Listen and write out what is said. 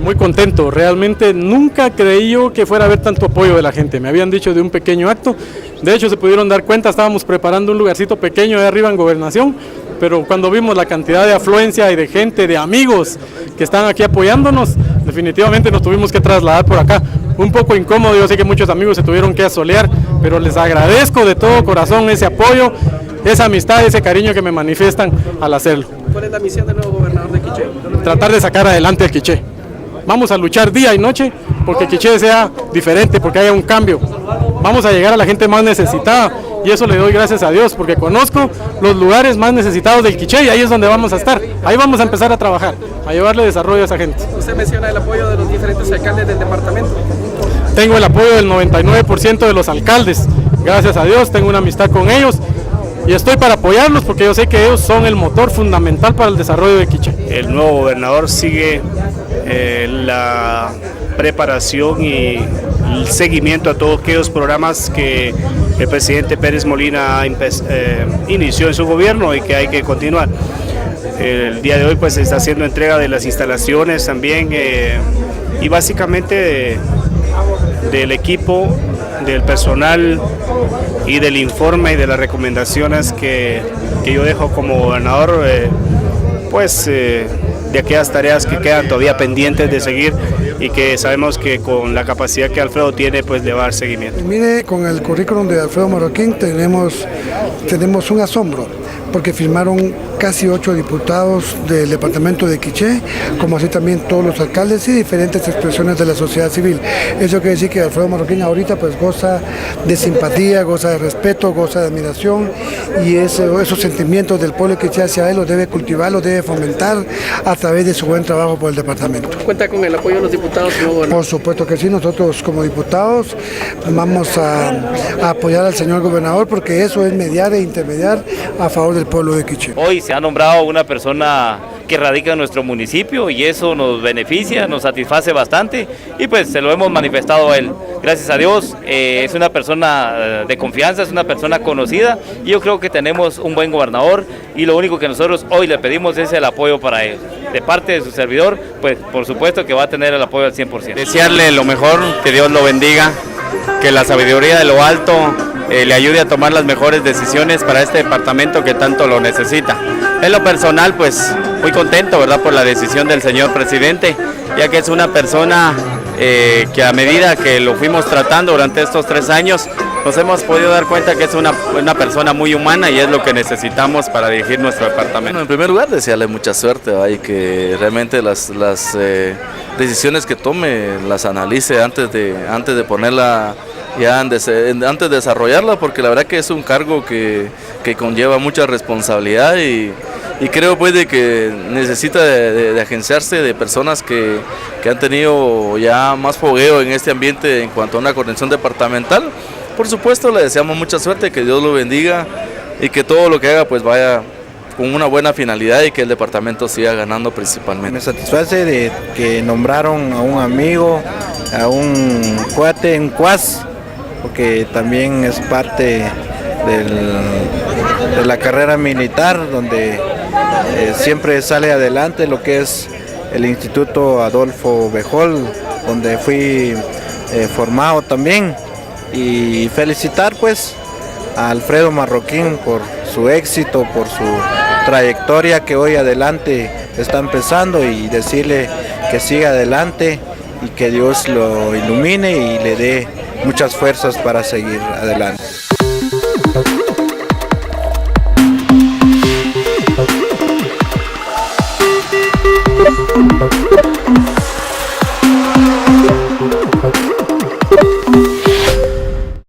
Muy contento, realmente nunca creí yo que fuera a haber tanto apoyo de la gente. Me habían dicho de un pequeño acto, de hecho se pudieron dar cuenta, estábamos preparando un lugarcito pequeño de arriba en Gobernación, pero cuando vimos la cantidad de afluencia y de gente, de amigos que están aquí apoyándonos, definitivamente nos tuvimos que trasladar por acá. Un poco incómodo, yo sé que muchos amigos se tuvieron que asolear, pero les agradezco de todo corazón ese apoyo, esa amistad, ese cariño que me manifiestan al hacerlo. ¿Cuál es la misión del nuevo gobernador de Quiché? Tratar de sacar adelante el Quiché. Vamos a luchar día y noche porque Quiché sea diferente, porque haya un cambio. Vamos a llegar a la gente más necesitada y eso le doy gracias a Dios, porque conozco los lugares más necesitados del Quiché y ahí es donde vamos a estar. Ahí vamos a empezar a trabajar, a llevarle desarrollo a esa gente. Usted menciona el apoyo de los diferentes alcaldes del departamento. Tengo el apoyo del 99% de los alcaldes, gracias a Dios, tengo una amistad con ellos y estoy para apoyarlos porque yo sé que ellos son el motor fundamental para el desarrollo de Quiché. El nuevo gobernador sigue la preparación y el seguimiento a todos aquellos programas que el presidente Pérez Molina inició en su gobierno y que hay que continuar. El día de hoy pues se está haciendo entrega de las instalaciones también y básicamente del equipo, del personal y del informe y de las recomendaciones que yo dejo como gobernador, de aquellas tareas que quedan todavía pendientes de seguir y que sabemos que con la capacidad que Alfredo tiene, pues le va a dar seguimiento. Mire, con el currículum de Alfredo Marroquín tenemos un asombro, porque firmaron casi 8 diputados del departamento de Quiché, como así también todos los alcaldes y diferentes expresiones de la sociedad civil. Eso quiere decir que Alfredo Marroquín ahorita pues goza de simpatía, goza de respeto, goza de admiración, y esos sentimientos del pueblo de Quiché hacia él los debe cultivar, los debe fomentar a través de su buen trabajo por el departamento. ¿Cuenta con el apoyo de los diputados? Por supuesto que sí, nosotros como diputados vamos a apoyar al señor gobernador, porque eso es mediar e intermediar a favor del pueblo de Quiché. Hoy se ha nombrado una persona que radica en nuestro municipio y eso nos beneficia, nos satisface bastante y pues se lo hemos manifestado a él. Gracias a Dios, es una persona de confianza, es una persona conocida y yo creo que tenemos un buen gobernador y lo único que nosotros hoy le pedimos es el apoyo para él. De parte de su servidor, pues por supuesto que va a tener el apoyo al 100%. Desearle lo mejor, que Dios lo bendiga, que la sabiduría de lo alto le ayude a tomar las mejores decisiones para este departamento que tanto lo necesita. En lo personal, pues muy contento, ¿verdad?, por la decisión del señor presidente, ya que es una persona que a medida que lo fuimos tratando durante estos 3 años, nos hemos podido dar cuenta que es una persona muy humana y es lo que necesitamos para dirigir nuestro departamento. Bueno, en primer lugar, desearle mucha suerte y que realmente las decisiones que tome las analice antes de ponerla antes de desarrollarla, porque la verdad que es un cargo que conlleva mucha responsabilidad y creo pues de que necesita de agenciarse de personas que han tenido ya más fogueo en este ambiente en cuanto a una coordinación departamental. Por supuesto le deseamos mucha suerte, que Dios lo bendiga y que todo lo que haga pues vaya con una buena finalidad y que el departamento siga ganando principalmente. Me satisface de que nombraron a un amigo, a un cuate, un cuas, porque también es parte de la carrera militar, donde siempre sale adelante lo que es el Instituto Adolfo Bejol, donde fui formado también, y felicitar pues a Alfredo Marroquín por su éxito, por su trayectoria que hoy adelante está empezando, y decirle que siga adelante y que Dios lo ilumine y le dé muchas fuerzas para seguir adelante.